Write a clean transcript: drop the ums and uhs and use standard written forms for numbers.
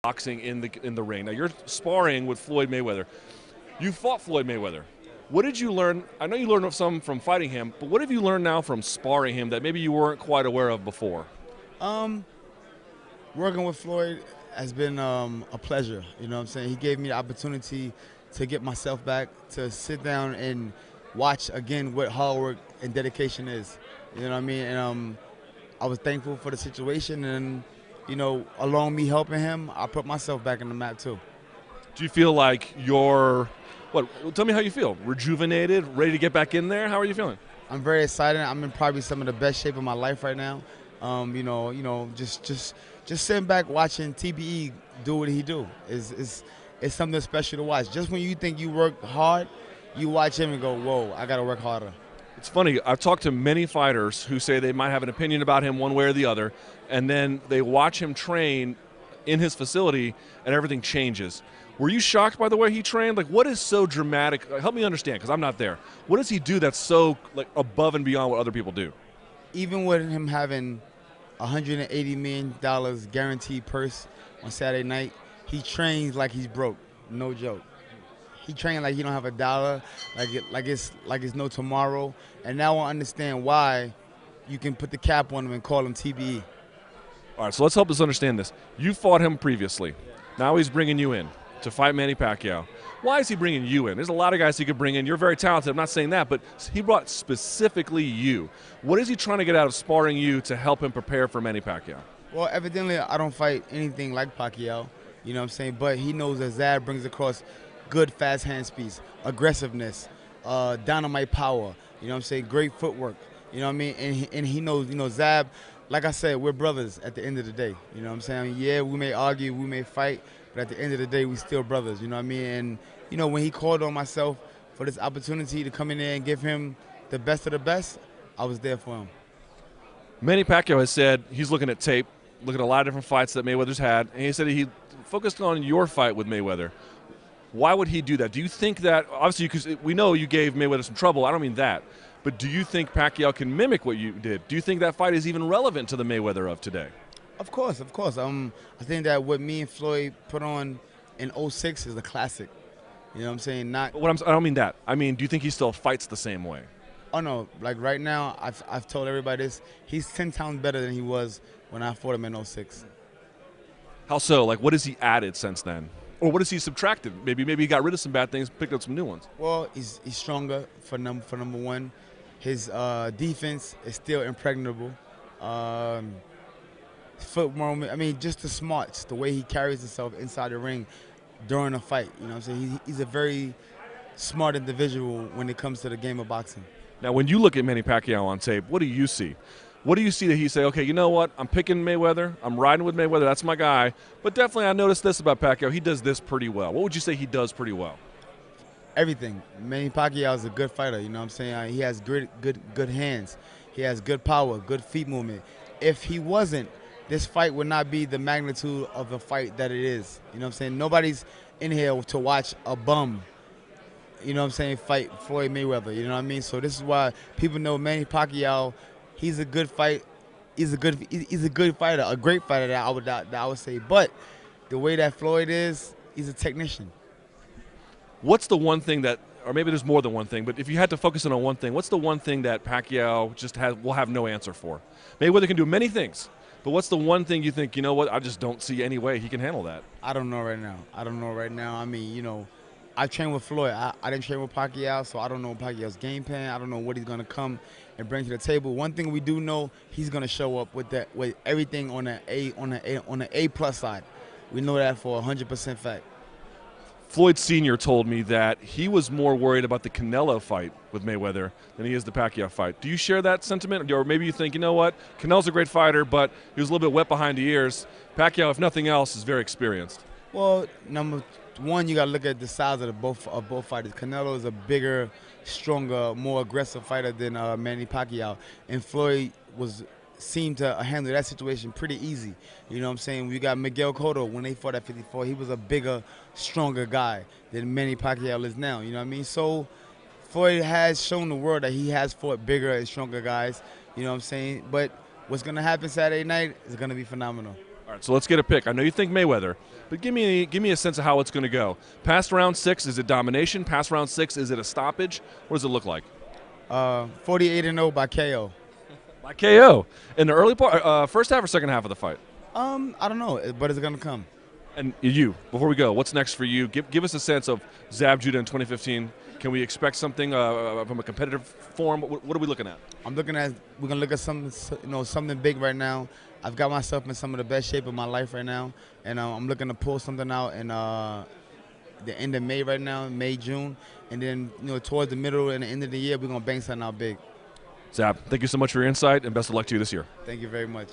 boxing in the ring. Now you're sparring with Floyd Mayweather. You fought Floyd Mayweather. What did you learn? I know you learned some from fighting him, but what have you learned now from sparring him that maybe you weren't quite aware of before? Um, Working with Floyd has been a pleasure. You know what I'm saying? He gave me the opportunity to get myself back, to sit down and watch again what hard work and dedication is. You know what I mean? And I was thankful for the situation, and along me helping him, I put myself back in the map too. Do you feel like you're what? Tell me how you feel. Rejuvenated, ready to get back in there. How are you feeling? I'm very excited. I'm in probably some of the best shape of my life right now. Just sitting back watching TBE do what he do is something special to watch. Just when you think you work hard, you watch him and go, "Whoa, I gotta work harder." It's funny. I've talked to many fighters who say they might have an opinion about him one way or the other, and then they watch him train in his facility, and everything changes. Were you shocked by the way he trained? Like, what is so dramatic? Help me understand, because I'm not there. What does he do that's so above and beyond what other people do? Even with him having $180 million guaranteed purse on Saturday night, he trains like he's broke. No joke. He trained like he don't have a dollar, like it's no tomorrow. And now I understand why you can put the cap on him and call him TBE. All right, so let's help us understand this. You fought him previously. Now he's bringing you in to fight Manny Pacquiao. Why is he bringing you in? There's a lot of guys he could bring in. You're very talented. I'm not saying that, but he brought specifically you. What is he trying to get out of sparring you to help him prepare for Manny Pacquiao? Well, evidently I don't fight anything like Pacquiao, you know what I'm saying? But he knows that Zab brings across good fast hand speeds, aggressiveness, dynamite power, you know what I'm saying? Great footwork, you know what I mean? And he knows, Zab, like I said, we're brothers at the end of the day, you know what I'm saying? I mean, yeah, we may argue, we may fight, but at the end of the day, we still brothers, you know what I mean? And, when he called on myself for this opportunity to come in there and give him the best of the best, I was there for him. Manny Pacquiao has said he's looking at tape, looking at a lot of different fights that Mayweather's had, and he said he focused on your fight with Mayweather. Why would he do that? Do you think that, obviously, because we know you gave Mayweather some trouble, I don't mean that, but do you think Pacquiao can mimic what you did? Do you think that fight is even relevant to the Mayweather of today? Of course. I think that what me and Floyd put on in '06 is a classic. You know what I'm saying? I don't mean that. I mean, do you think he still fights the same way? Oh, no. Like, right now, I've told everybody this. He's 10 times better than he was when I fought him in '06. How so? Like, what has he added since then? Or what has he subtracted? Maybe he got rid of some bad things, picked up some new ones. Well, he's stronger for number one. His defense is still impregnable. Foot movement, I mean, just the smarts, the way he carries himself inside the ring during a fight. You know what I'm saying? He's a very smart individual when it comes to the game of boxing. Now, when you look at Manny Pacquiao on tape, what do you see? What do you see that he say, okay, you know what, I'm picking Mayweather, I'm riding with Mayweather, that's my guy, but definitely I noticed this about Pacquiao, he does this pretty well. What would you say he does pretty well? Everything. Manny Pacquiao is a good fighter, you know what I'm saying? He has good hands. He has good power, good feet movement. If he wasn't, this fight would not be the magnitude of the fight that it is. You know what I'm saying? Nobody's in here to watch a bum, you know what I'm saying, fight Floyd Mayweather, you know what I mean? So this is why people know Manny Pacquiao, he's a good fight. He's a good fighter, a great fighter that I would say. But the way that Floyd is, he's a technician. What's the one thing that, or maybe there's more than one thing, but if you had to focus in on one thing, what's the one thing that Pacquiao will have no answer for? Mayweather can do many things, but what's the one thing you think, you know what, I just don't see any way he can handle that? I don't know right now. I mean, I trained with Floyd. I didn't train with Pacquiao, so I don't know Pacquiao's game plan. I don't know what he's going to come and bring to the table. One thing we do know, he's going to show up with everything on the A plus side. We know that for 100% fact. Floyd Sr. told me that he was more worried about the Canelo fight with Mayweather than he is the Pacquiao fight. Do you share that sentiment? Or maybe you think, you know what, Canelo's a great fighter, but he was a little bit wet behind the ears. Pacquiao, if nothing else, is very experienced. Well, number one, you got to look at the size of both fighters. Canelo is a bigger, stronger, more aggressive fighter than Manny Pacquiao, and Floyd seemed to handle that situation pretty easy. You know what I'm saying? We got Miguel Cotto, when they fought at 54, he was a bigger, stronger guy than Manny Pacquiao is now. You know what I mean? So Floyd has shown the world that he has fought bigger and stronger guys. You know what I'm saying? But what's going to happen Saturday night is going to be phenomenal. All right. right, so let's get a pick. I know you think Mayweather, but give me a sense of how it's going to go. Past round 6, is it domination? Past round 6, is it a stoppage? What does it look like? 48-0 by KO. By KO in the early part, first half or second half of the fight. I don't know, but it's gonna come. And you, before we go, what's next for you? Give us a sense of Zab Judah in 2015. Can we expect something from a competitive form? What are we looking at? We're gonna look at something big right now. I've got myself in some of the best shape of my life right now, and I'm looking to pull something out in the end of May right now, May, June, and then towards the middle and the end of the year, we're gonna bang something out big. Zab, thank you so much for your insight, and best of luck to you this year. Thank you very much.